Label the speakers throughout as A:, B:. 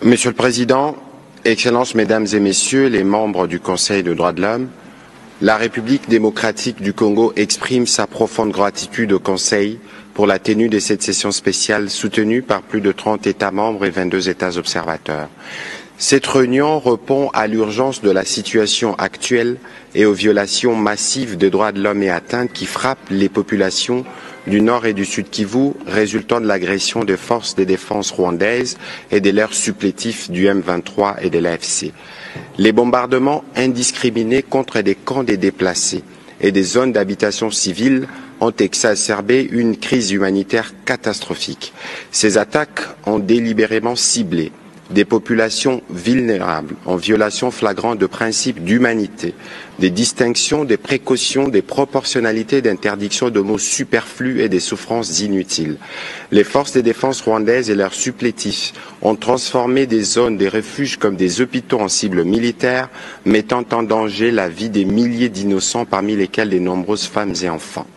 A: Monsieur le Président, Excellences, Mesdames et Messieurs les membres du Conseil des droits de l'homme, la République démocratique du Congo exprime sa profonde gratitude au Conseil pour la tenue de cette session spéciale soutenue par plus de 30 États membres et 22 États observateurs. Cette réunion répond à l'urgence de la situation actuelle et aux violations massives des droits de l'homme et atteintes qui frappent les populations du Nord et du Sud Kivu, résultant de l'agression des forces de défense rwandaises et de leurs supplétifs du M23 et de l'AFC. Les bombardements indiscriminés contre des camps des déplacés et des zones d'habitation civile ont exacerbé une crise humanitaire catastrophique. Ces attaques ont délibérément ciblé des populations vulnérables en violation flagrante de principes d'humanité, des distinctions, des précautions, des proportionnalités, d'interdictions de mots superflus et des souffrances inutiles. Les forces de défense rwandaises et leurs supplétifs ont transformé des zones des refuges comme des hôpitaux en cibles militaires, mettant en danger la vie des milliers d'innocents, parmi lesquels de nombreuses femmes et enfants.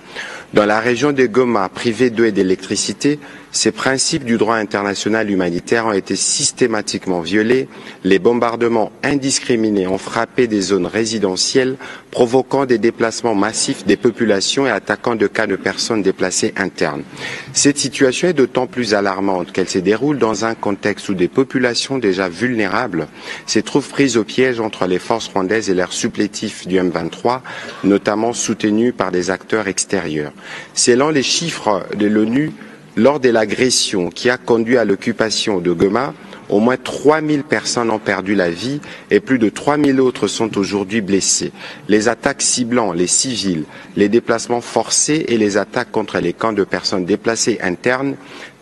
A: Dans la région de Goma, privée d'eau et d'électricité, ces principes du droit international humanitaire ont été systématiquement violés. Les bombardements indiscriminés ont frappé des zones résidentielles, provoquant des déplacements massifs des populations et attaquant de cas de personnes déplacées internes. Cette situation est d'autant plus alarmante qu'elle se déroule dans un contexte où des populations déjà vulnérables se trouvent prises au piège entre les forces rwandaises et leurs supplétifs du M23, notamment soutenus par des acteurs extérieurs. Selon les chiffres de l'ONU, lors de l'agression qui a conduit à l'occupation de Goma, au moins 3000 personnes ont perdu la vie et plus de 3000 autres sont aujourd'hui blessées. Les attaques ciblant les civils, les déplacements forcés et les attaques contre les camps de personnes déplacées internes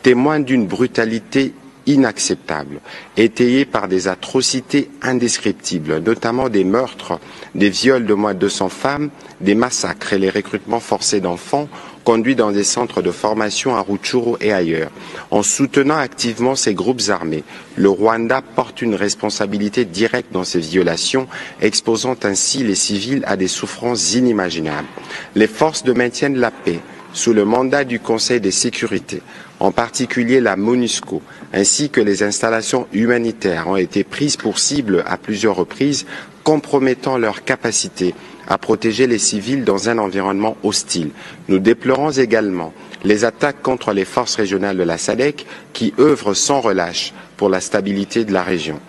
A: témoignent d'une brutalité inacceptable, étayée par des atrocités indescriptibles, notamment des meurtres, des viols de moins de 200 femmes, des massacres et les recrutements forcés d'enfants conduits dans des centres de formation à Rutshuru et ailleurs. En soutenant activement ces groupes armés, le Rwanda porte une responsabilité directe dans ces violations, exposant ainsi les civils à des souffrances inimaginables. Les forces de maintien de la paix, sous le mandat du Conseil de sécurité, en particulier la MONUSCO, ainsi que les installations humanitaires ont été prises pour cible à plusieurs reprises, compromettant leur capacité à protéger les civils dans un environnement hostile. Nous déplorons également les attaques contre les forces régionales de la SADC qui œuvrent sans relâche pour la stabilité de la région.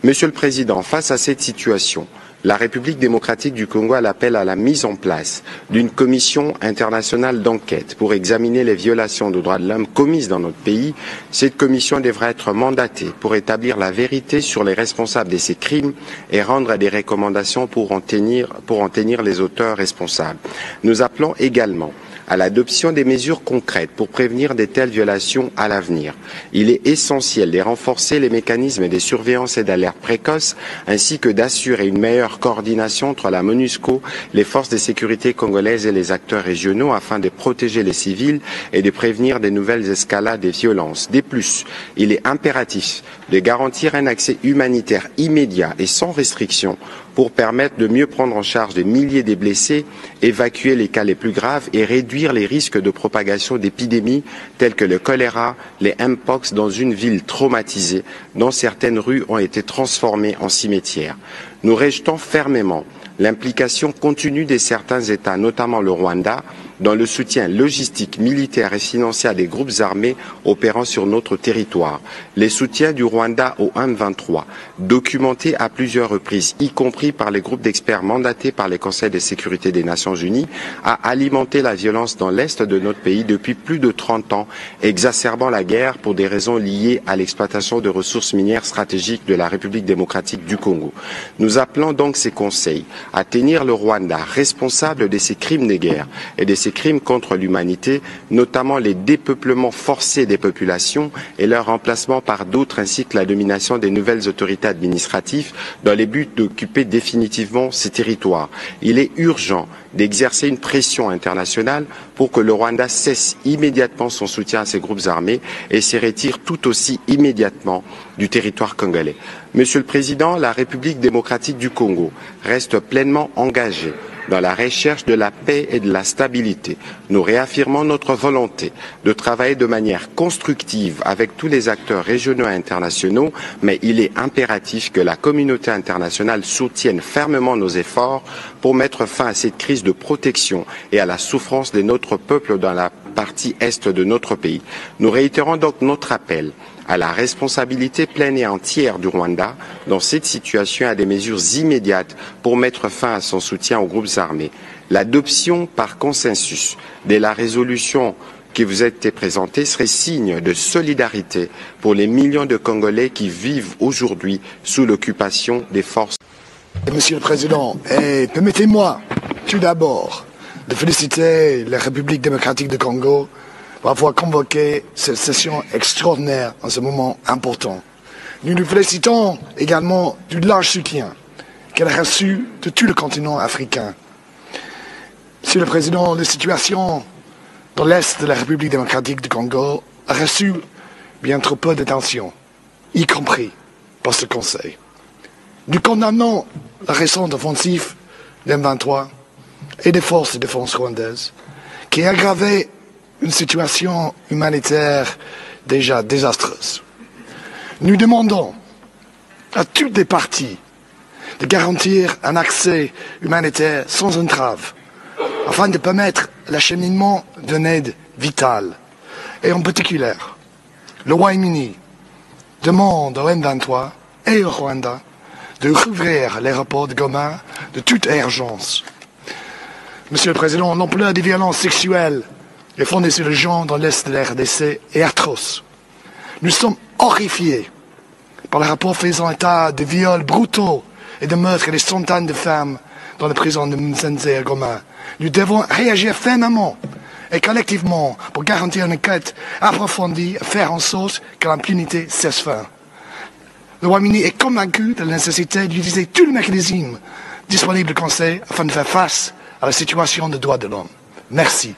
A: Monsieur le Président, face à cette situation, la République démocratique du Congo appelle à la mise en place d'une commission internationale d'enquête pour examiner les violations des droits de l'homme commises dans notre pays. Cette commission devra être mandatée pour établir la vérité sur les responsables de ces crimes et rendre des recommandations pour en tenir les auteurs responsables. Nous appelons également à l'adoption des mesures concrètes pour prévenir de telles violations à l'avenir. Il est essentiel de renforcer les mécanismes de surveillance et d'alerte précoce, ainsi que d'assurer une meilleure coordination entre la MONUSCO, les forces de sécurité congolaises et les acteurs régionaux afin de protéger les civils et de prévenir de nouvelles escalades des violences. De plus, il est impératif de garantir un accès humanitaire immédiat et sans restriction pour permettre de mieux prendre en charge des milliers de blessés, évacuer les cas les plus graves et réduire les risques de propagation d'épidémies telles que le choléra, les mpox dans une ville traumatisée dont certaines rues ont été transformées en cimetières. Nous rejetons fermement l'implication continue de certains États, notamment le Rwanda, dans le soutien logistique, militaire et financier des groupes armés opérant sur notre territoire. Les soutiens du Rwanda au M23, documentés à plusieurs reprises, y compris par les groupes d'experts mandatés par les Conseils de sécurité des Nations Unies, a alimenté la violence dans l'Est de notre pays depuis plus de 30 ans, exacerbant la guerre pour des raisons liées à l'exploitation de ressources minières stratégiques de la République démocratique du Congo. Nous appelons donc ces conseils à tenir le Rwanda responsable de ces crimes de guerre et de ces crimes contre l'humanité, notamment les dépeuplements forcés des populations et leur remplacement par d'autres, ainsi que la domination des nouvelles autorités administratives dans le but d'occuper définitivement ces territoires. Il est urgent d'exercer une pression internationale pour que le Rwanda cesse immédiatement son soutien à ces groupes armés et se retire tout aussi immédiatement du territoire congolais. Monsieur le Président, la République démocratique du Congo reste pleinement engagée dans la recherche de la paix et de la stabilité. Nous réaffirmons notre volonté de travailler de manière constructive avec tous les acteurs régionaux et internationaux, mais il est impératif que la communauté internationale soutienne fermement nos efforts pour mettre fin à cette crise de protection et à la souffrance de notre peuple dans la partie est de notre pays. Nous réitérons donc notre appel à la responsabilité pleine et entière du Rwanda dans cette situation et à des mesures immédiates pour mettre fin à son soutien aux groupes armés. L'adoption par consensus de la résolution qui vous a été présentée serait signe de solidarité pour les millions de Congolais qui vivent aujourd'hui sous l'occupation des forces.
B: Monsieur le Président, permettez-moi tout d'abord de féliciter la République démocratique du Congo pour avoir convoqué cette session extraordinaire en ce moment important. Nous nous félicitons également du large soutien qu'elle a reçu de tout le continent africain. Monsieur le Président, la situation dans l'Est de la République démocratique du Congo a reçu bien trop peu d'attention, y compris par ce Conseil. Nous condamnons la récente offensive de M23 et des forces de défense rwandaises qui a aggravé une situation humanitaire déjà désastreuse. Nous demandons à toutes les parties de garantir un accès humanitaire sans entrave afin de permettre l'acheminement d'une aide vitale. Et en particulier, le Royaume-Uni demande au M23 et au Rwanda de rouvrir l'aéroport de Goma de toute urgence. Monsieur le Président, l'ampleur des violences sexuelles et fondées sur le genre dans l'Est de la RDC est atroce. Nous sommes horrifiés par le rapport faisant état de viols brutaux et de meurtres des centaines de femmes dans la prison de Msenze à Goma. Nous devons réagir fermement et collectivement pour garantir une enquête approfondie et faire en sorte que l'impunité cesse fin. Le Royaume-Uni est convaincu de la nécessité d'utiliser tous les mécanismes disponibles au Conseil afin de faire face à la situation des droits de l'homme. Merci.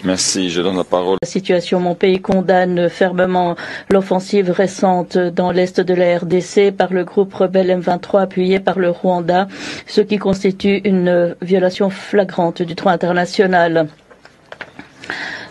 C: Merci, je donne la parole.
D: La situation, mon pays condamne fermement l'offensive récente dans l'est de la RDC par le groupe rebelle M23 appuyé par le Rwanda, ce qui constitue une violation flagrante du droit international.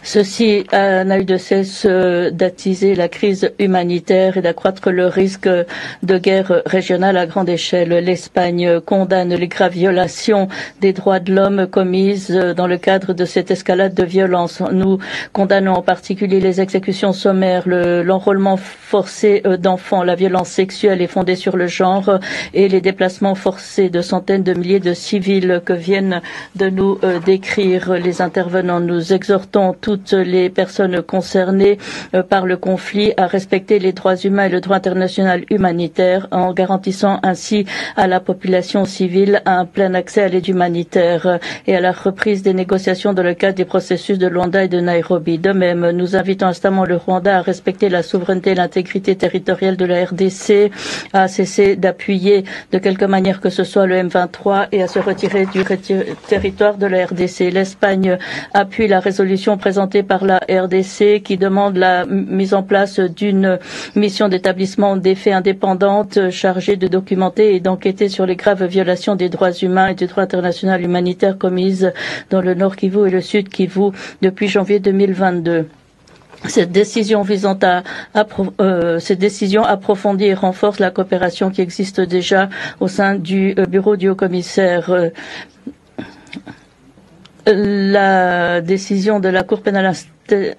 D: Ceci n'a eu de cesse d'attiser la crise humanitaire et d'accroître le risque de guerre régionale à grande échelle. L'Espagne condamne les graves violations des droits de l'homme commises dans le cadre de cette escalade de violence. Nous condamnons en particulier les exécutions sommaires, l'enrôlement forcé d'enfants, la violence sexuelle et fondée sur le genre et les déplacements forcés de centaines de milliers de civils que viennent de nous décrire les intervenants. Nous exhortons toutes les personnes concernées par le conflit à respecter les droits humains et le droit international humanitaire en garantissant ainsi à la population civile un plein accès à l'aide humanitaire et à la reprise des négociations dans le cadre des processus de Luanda et de Nairobi. De même, nous invitons instamment le Rwanda à respecter la souveraineté et l'intégrité territoriale de la RDC, à cesser d'appuyer de quelque manière que ce soit le M23 et à se retirer du territoire de la RDC. L'Espagne appuie la résolution présentée par la RDC qui demande la mise en place d'une mission d'établissement des faits indépendante chargée de documenter et d'enquêter sur les graves violations des droits humains et du droit international humanitaire commises dans le Nord Kivu et le Sud Kivu depuis janvier 2022. Cette décision approfondit et renforce la coopération qui existe déjà au sein du bureau du haut-commissaire. La décision de la Cour pénale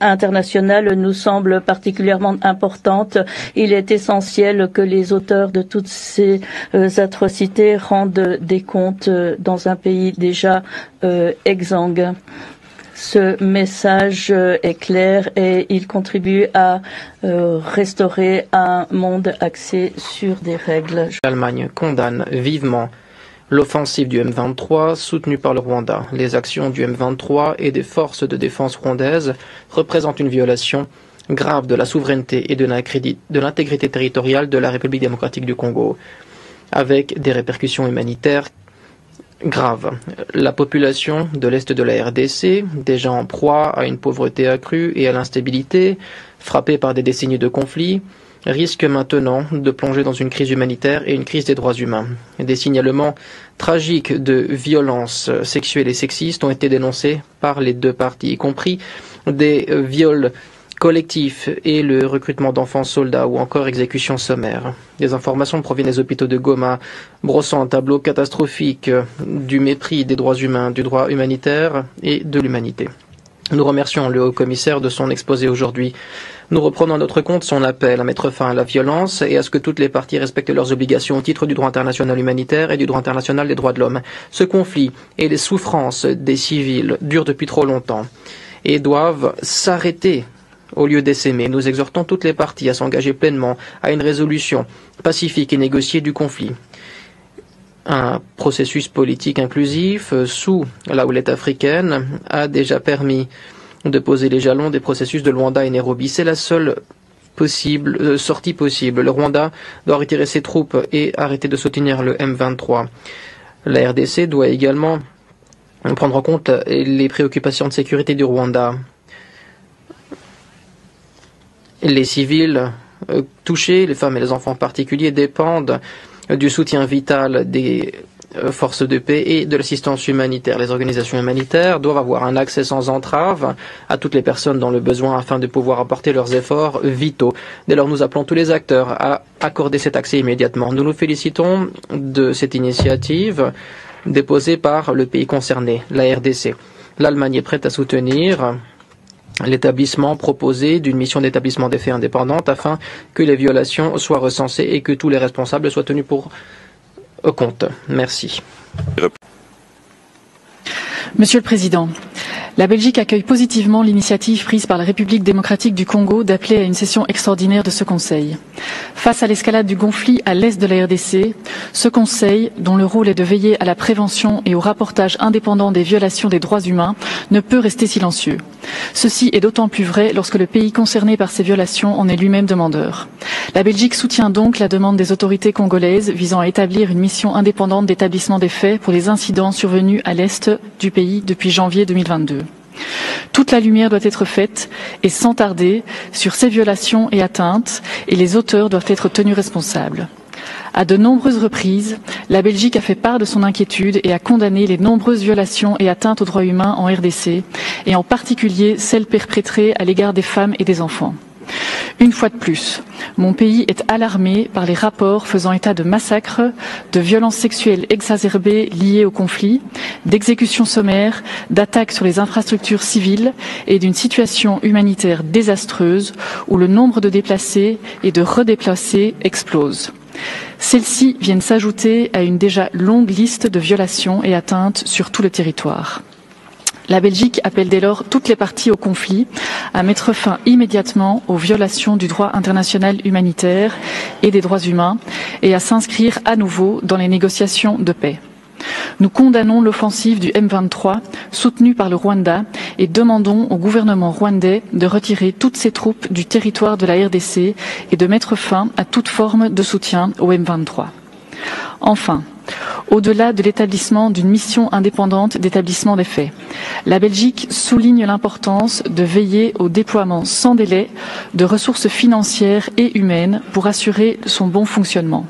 D: internationale nous semble particulièrement importante. Il est essentiel que les auteurs de toutes ces atrocités rendent des comptes dans un pays déjà exsangue. Ce message est clair et il contribue à restaurer un monde axé sur des règles.
E: L'Allemagne condamne vivement l'offensive du M23 soutenue par le Rwanda. Les actions du M23 et des forces de défense rwandaises représentent une violation grave de la souveraineté et de l'intégrité territoriale de la République démocratique du Congo, avec des répercussions humanitaires graves. La population de l'Est de la RDC, déjà en proie à une pauvreté accrue et à l'instabilité, frappée par des décennies de conflits, risque maintenant de plonger dans une crise humanitaire et une crise des droits humains. Des signalements tragiques de violences sexuelles et sexistes ont été dénoncés par les deux parties, y compris des viols collectifs et le recrutement d'enfants soldats ou encore exécutions sommaires. Des informations proviennent des hôpitaux de Goma, brossant un tableau catastrophique du mépris des droits humains, du droit humanitaire et de l'humanité. Nous remercions le haut-commissaire de son exposé aujourd'hui. Nous reprenons à notre compte son appel à mettre fin à la violence et à ce que toutes les parties respectent leurs obligations au titre du droit international humanitaire et du droit international des droits de l'homme. Ce conflit et les souffrances des civils durent depuis trop longtemps et doivent s'arrêter au lieu d'essaimer. Nous exhortons toutes les parties à s'engager pleinement à une résolution pacifique et négociée du conflit. Un processus politique inclusif sous la houlette africaine a déjà permis de poser les jalons des processus de Luanda et Nairobi. C'est la seule sortie possible. Le Rwanda doit retirer ses troupes et arrêter de soutenir le M23. La RDC doit également prendre en compte les préoccupations de sécurité du Rwanda. Les civils touchés, les femmes et les enfants en particulier, dépendent du soutien vital des forces de paix et de l'assistance humanitaire. Les organisations humanitaires doivent avoir un accès sans entrave à toutes les personnes dans le besoin afin de pouvoir apporter leurs efforts vitaux. Dès lors, nous appelons tous les acteurs à accorder cet accès immédiatement. Nous nous félicitons de cette initiative déposée par le pays concerné, la RDC. L'Allemagne est prête à soutenir l'établissement proposé d'une mission d'établissement des faits indépendante afin que les violations soient recensées et que tous les responsables soient tenus pour compte. Merci.
F: Monsieur le Président, la Belgique accueille positivement l'initiative prise par la République démocratique du Congo d'appeler à une session extraordinaire de ce Conseil. Face à l'escalade du conflit à l'est de la RDC, ce Conseil, dont le rôle est de veiller à la prévention et au rapportage indépendant des violations des droits humains, ne peut rester silencieux. Ceci est d'autant plus vrai lorsque le pays concerné par ces violations en est lui-même demandeur. La Belgique soutient donc la demande des autorités congolaises visant à établir une mission indépendante d'établissement des faits pour les incidents survenus à l'est du pays depuis janvier 2022. Toute la lumière doit être faite, et sans tarder, sur ces violations et atteintes, et les auteurs doivent être tenus responsables. À de nombreuses reprises, la Belgique a fait part de son inquiétude et a condamné les nombreuses violations et atteintes aux droits humains en RDC, et en particulier celles perpétrées à l'égard des femmes et des enfants. Une fois de plus, mon pays est alarmé par les rapports faisant état de massacres, de violences sexuelles exacerbées liées au conflit, d'exécutions sommaires, d'attaques sur les infrastructures civiles et d'une situation humanitaire désastreuse où le nombre de déplacés et de redéplacés explose. Celles-ci viennent s'ajouter à une déjà longue liste de violations et atteintes sur tout le territoire. La Belgique appelle dès lors toutes les parties au conflit à mettre fin immédiatement aux violations du droit international humanitaire et des droits humains et à s'inscrire à nouveau dans les négociations de paix. Nous condamnons l'offensive du M23 soutenue par le Rwanda et demandons au gouvernement rwandais de retirer toutes ses troupes du territoire de la RDC et de mettre fin à toute forme de soutien au M23. Enfin, au-delà de l'établissement d'une mission indépendante d'établissement des faits, la Belgique souligne l'importance de veiller au déploiement sans délai de ressources financières et humaines pour assurer son bon fonctionnement.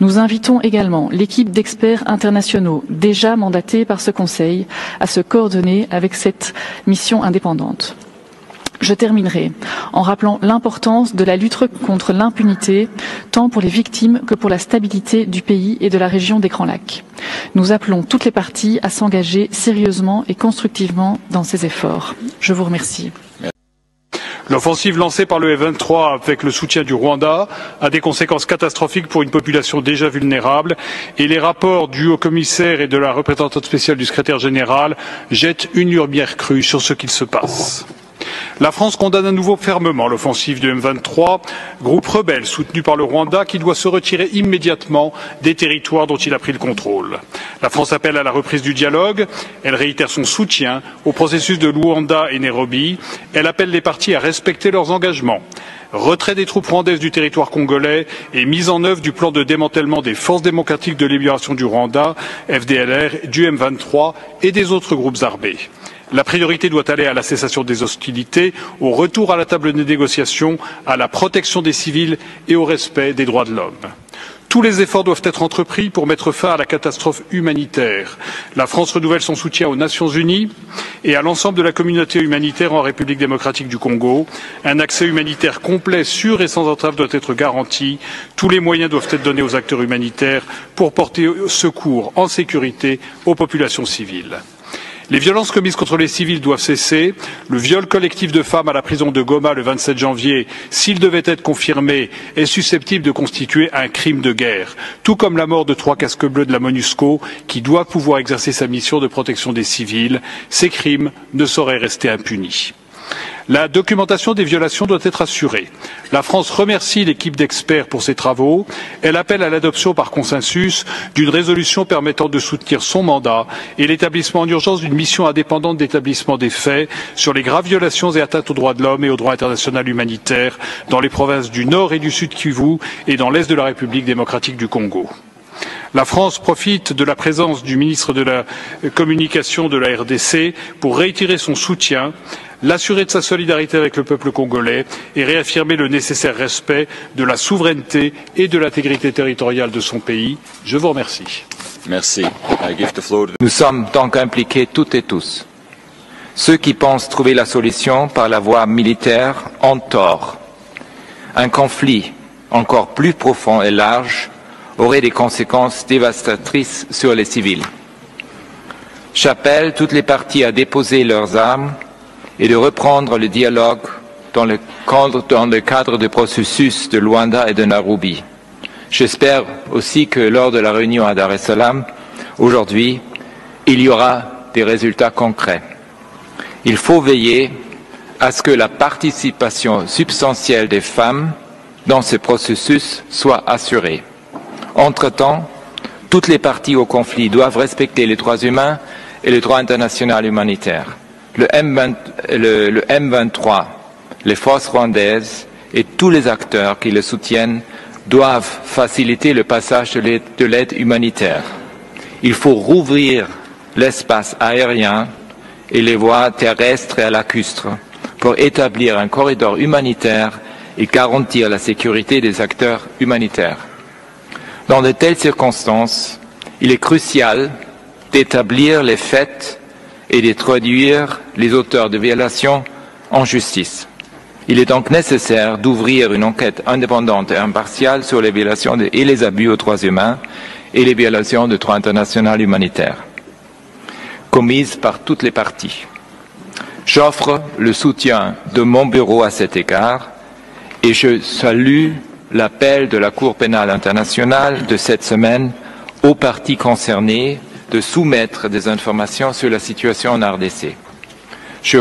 F: Nous invitons également l'équipe d'experts internationaux déjà mandatée par ce Conseil à se coordonner avec cette mission indépendante. Je terminerai en rappelant l'importance de la lutte contre l'impunité, tant pour les victimes que pour la stabilité du pays et de la région des Grands Lacs. Nous appelons toutes les parties à s'engager sérieusement et constructivement dans ces efforts. Je vous remercie.
G: L'offensive lancée par le F-23 avec le soutien du Rwanda a des conséquences catastrophiques pour une population déjà vulnérable et les rapports du haut-commissaire et de la représentante spéciale du secrétaire général jettent une lumière crue sur ce qu'il se passe. La France condamne à nouveau fermement l'offensive du M23, groupe rebelle soutenu par le Rwanda qui doit se retirer immédiatement des territoires dont il a pris le contrôle. La France appelle à la reprise du dialogue, elle réitère son soutien au processus de Luanda et Nairobi, elle appelle les parties à respecter leurs engagements. Retrait des troupes rwandaises du territoire congolais et mise en œuvre du plan de démantèlement des forces démocratiques de libération du Rwanda, FDLR, du M23 et des autres groupes armés. La priorité doit aller à la cessation des hostilités, au retour à la table des négociations, à la protection des civils et au respect des droits de l'homme. Tous les efforts doivent être entrepris pour mettre fin à la catastrophe humanitaire. La France renouvelle son soutien aux Nations Unies et à l'ensemble de la communauté humanitaire en République démocratique du Congo. Un accès humanitaire complet, sûr et sans entrave doit être garanti. Tous les moyens doivent être donnés aux acteurs humanitaires pour porter secours en sécurité aux populations civiles. Les violences commises contre les civils doivent cesser. Le viol collectif de femmes à la prison de Goma le 27 janvier, s'il devait être confirmé, est susceptible de constituer un crime de guerre, tout comme la mort de 3 casques bleus de la MONUSCO qui doit pouvoir exercer sa mission de protection des civils. Ces crimes ne sauraient rester impunis. La documentation des violations doit être assurée. La France remercie l'équipe d'experts pour ses travaux. Elle appelle à l'adoption par consensus d'une résolution permettant de soutenir son mandat et l'établissement en urgence d'une mission indépendante d'établissement des faits sur les graves violations et atteintes aux droits de l'homme et au droit international humanitaire dans les provinces du Nord et du Sud Kivu et dans l'Est de la République démocratique du Congo. La France profite de la présence du ministre de la Communication de la RDC pour réitérer son soutien, l'assurer de sa solidarité avec le peuple congolais et réaffirmer le nécessaire respect de la souveraineté et de l'intégrité territoriale de son pays. Je vous remercie.
C: Merci. I give the floor to...
H: Nous sommes donc impliqués toutes et tous. Ceux qui pensent trouver la solution par la voie militaire ont tort. Un conflit encore plus profond et large aurait des conséquences dévastatrices sur les civils. J'appelle toutes les parties à déposer leurs armes et de reprendre le dialogue dans le cadre du processus de Luanda et de Nairobi. J'espère aussi que lors de la réunion à Dar es Salaam, aujourd'hui, il y aura des résultats concrets. Il faut veiller à ce que la participation substantielle des femmes dans ce processus soit assurée. Entre-temps, toutes les parties au conflit doivent respecter les droits humains et le droit international humanitaire. Le M23, les forces rwandaises et tous les acteurs qui le soutiennent doivent faciliter le passage de l'aide humanitaire. Il faut rouvrir l'espace aérien et les voies terrestres et lacustres pour établir un corridor humanitaire et garantir la sécurité des acteurs humanitaires. Dans de telles circonstances, il est crucial d'établir les faits et de traduire les auteurs de violations en justice. Il est donc nécessaire d'ouvrir une enquête indépendante et impartiale sur les violations et les abus aux droits humains et les violations du droit international humanitaire commises par toutes les parties. J'offre le soutien de mon bureau à cet égard et je salue l'appel de la Cour pénale internationale de cette semaine aux parties concernées de soumettre des informations sur la situation en RDC. Je